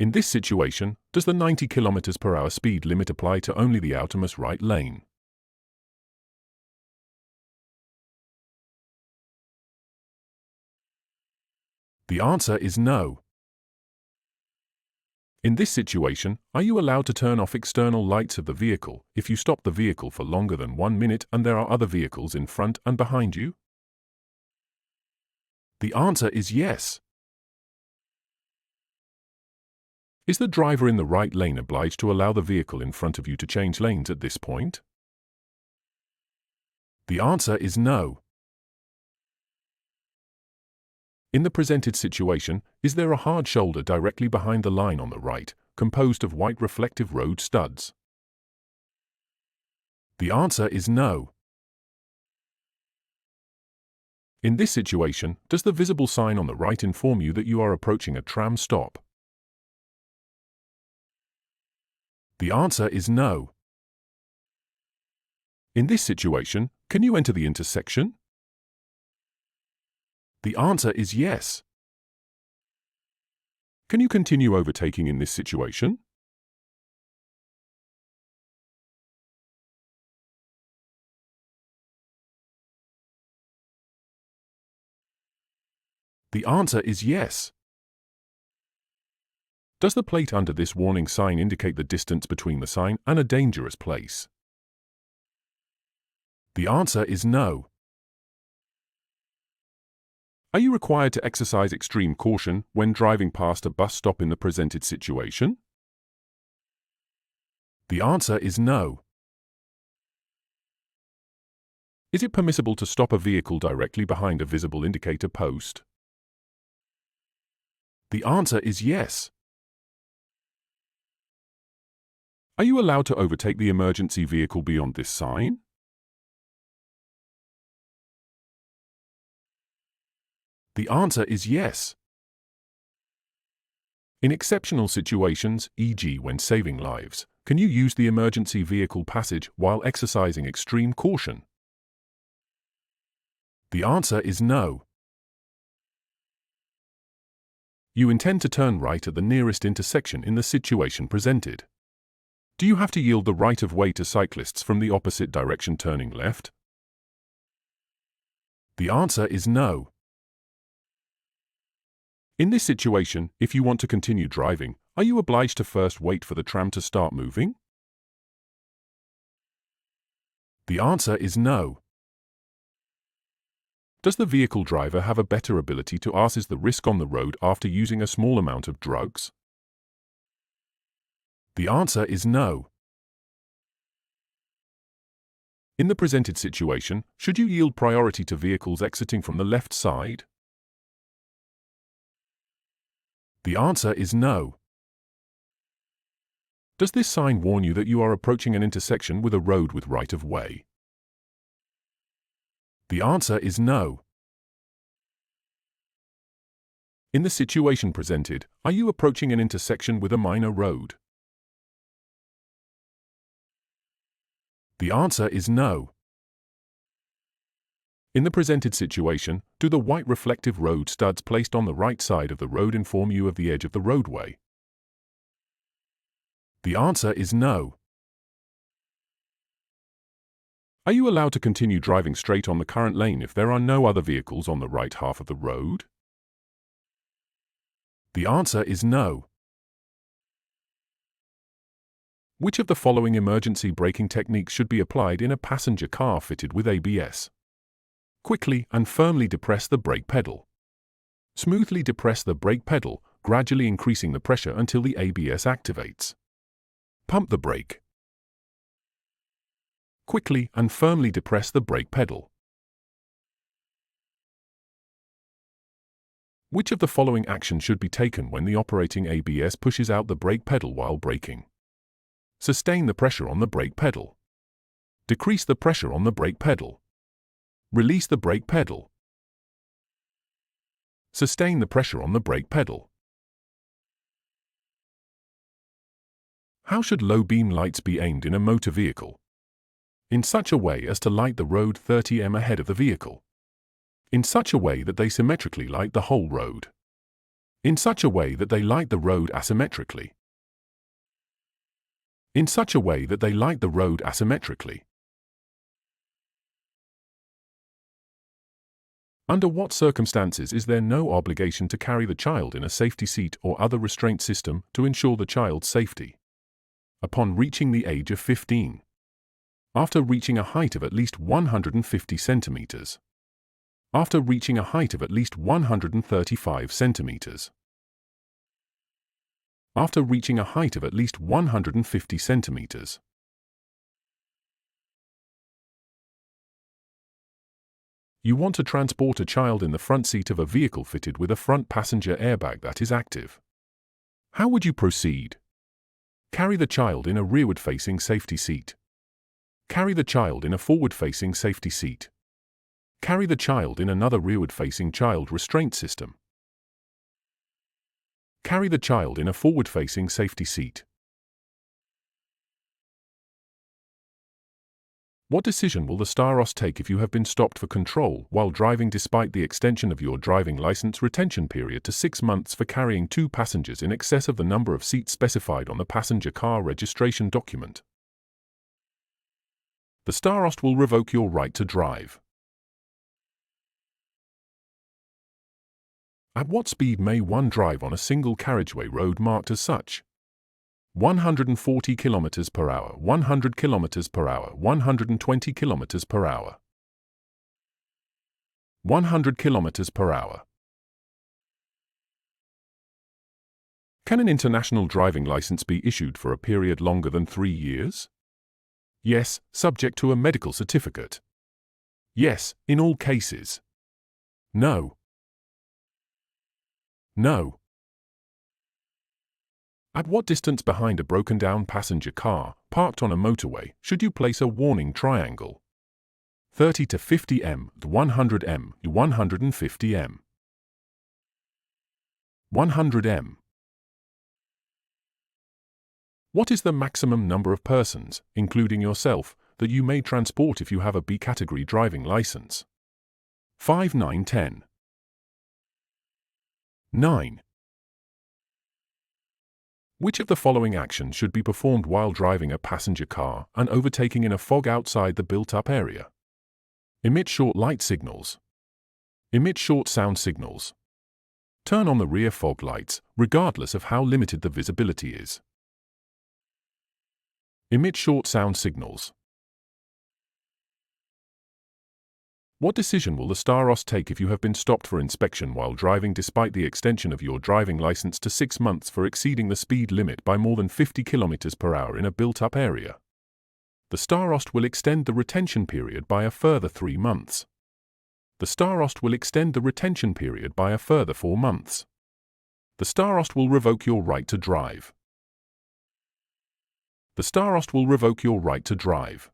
In this situation, does the 90 km/h speed limit apply to only the outermost right lane? The answer is no. In this situation, are you allowed to turn off external lights of the vehicle if you stop the vehicle for longer than 1 minute and there are other vehicles in front and behind you? The answer is yes. Is the driver in the right lane obliged to allow the vehicle in front of you to change lanes at this point? The answer is no. In the presented situation, is there a hard shoulder directly behind the line on the right, composed of white reflective road studs? The answer is no. In this situation, does the visible sign on the right inform you that you are approaching a tram stop? The answer is no. In this situation, can you enter the intersection? The answer is yes. Can you continue overtaking in this situation? The answer is yes. Does the plate under this warning sign indicate the distance between the sign and a dangerous place? The answer is no. Are you required to exercise extreme caution when driving past a bus stop in the presented situation? The answer is no. Is it permissible to stop a vehicle directly behind a visible indicator post? The answer is yes. Are you allowed to overtake the emergency vehicle beyond this sign? The answer is yes. In exceptional situations, e.g. when saving lives, can you use the emergency vehicle passage while exercising extreme caution? The answer is no. You intend to turn right at the nearest intersection in the situation presented. Do you have to yield the right of way to cyclists from the opposite direction turning left? The answer is no. In this situation, if you want to continue driving, are you obliged to first wait for the tram to start moving? The answer is no. Does the vehicle driver have a better ability to assess the risk on the road after using a small amount of drugs? The answer is no. In the presented situation, should you yield priority to vehicles exiting from the left side? The answer is no. Does this sign warn you that you are approaching an intersection with a road with right of way? The answer is no. In the situation presented, are you approaching an intersection with a minor road? The answer is no. In the presented situation, do the white reflective road studs placed on the right side of the road inform you of the edge of the roadway? The answer is no. Are you allowed to continue driving straight on the current lane if there are no other vehicles on the right half of the road? The answer is no. Which of the following emergency braking techniques should be applied in a passenger car fitted with ABS? Quickly and firmly depress the brake pedal. Smoothly depress the brake pedal, gradually increasing the pressure until the ABS activates. Pump the brake. Quickly and firmly depress the brake pedal. Which of the following actions should be taken when the operating ABS pushes out the brake pedal while braking? Sustain the pressure on the brake pedal. Decrease the pressure on the brake pedal. Release the brake pedal. Sustain the pressure on the brake pedal. How should low beam lights be aimed in a motor vehicle? In such a way as to light the road 30 m ahead of the vehicle. In such a way that they symmetrically light the whole road. In such a way that they light the road asymmetrically. In such a way that they light the road asymmetrically. Under what circumstances is there no obligation to carry the child in a safety seat or other restraint system to ensure the child's safety? Upon reaching the age of 15. After reaching a height of at least 150 centimeters. After reaching a height of at least 135 centimeters. After reaching a height of at least 150 centimeters. You want to transport a child in the front seat of a vehicle fitted with a front passenger airbag that is active. How would you proceed? Carry the child in a rearward-facing safety seat. Carry the child in a forward-facing safety seat. Carry the child in another rearward-facing child restraint system. Carry the child in a forward-facing safety seat. What decision will the starost take if you have been stopped for control while driving despite the extension of your driving license retention period to 6 months for carrying 2 passengers in excess of the number of seats specified on the passenger car registration document? The starost will revoke your right to drive. At what speed may one drive on a single carriageway road marked as such? 140 km per hour, 100 km per hour, 120 km per hour. 100 km per hour. Can an international driving license be issued for a period longer than 3 years? Yes, subject to a medical certificate. Yes, in all cases. No. No. At what distance behind a broken-down passenger car, parked on a motorway, should you place a warning triangle? 30 to 50 m, 100 m, 150 m. 100 m. What is the maximum number of persons, including yourself, that you may transport if you have a B-category driving license? 5, 9, 10. 9. Which of the following actions should be performed while driving a passenger car and overtaking in a fog outside the built-up area? Emit short light signals. Emit short sound signals. Turn on the rear fog lights, regardless of how limited the visibility is. Emit short sound signals. What decision will the starost take if you have been stopped for inspection while driving despite the extension of your driving license to 6 months for exceeding the speed limit by more than 50 km per hour in a built-up area? The starost will extend the retention period by a further 3 months. The starost will extend the retention period by a further 4 months. The starost will revoke your right to drive. The starost will revoke your right to drive.